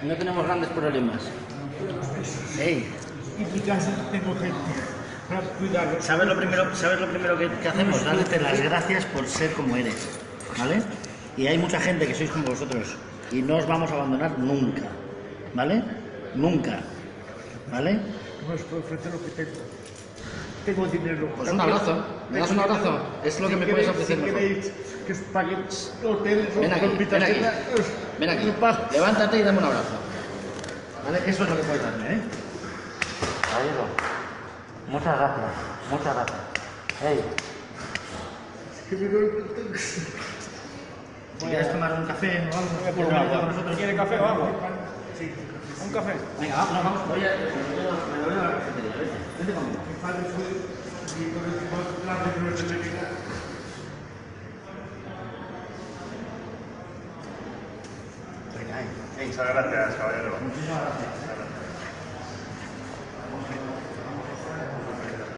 No tenemos grandes problemas. Ey. En mi casa tengo gente para cuidarlo. ¿Sabes lo primero que hacemos? Darte las gracias por ser como eres, ¿vale? Y hay mucha gente que sois como vosotros y no os vamos a abandonar nunca, ¿vale? Nunca, ¿vale? No os puedo ofrecer lo que tengo. Tengo dinero. Pues un abrazo, ¿me das un abrazo? Es lo que me puedes ofrecer Si mejor. queréis que os paguen hoteles o Ven aquí, habitaciones, ven aquí, os pago. levántate y dame un abrazo. ¿Vale? Eso es lo que puedes darme, ¿eh? Caballero, muchas gracias, muchas gracias. Hey. ¿Quieres tomar un café o algo? Por un agua. ¿Quieres café o agua? Sí. Un café. Venga, vamos, voy a la cafetería, vente conmigo. Mi padre fue director de la Universidad de México. Venga, hey. Muchas gracias, caballero. Muchísimas gracias.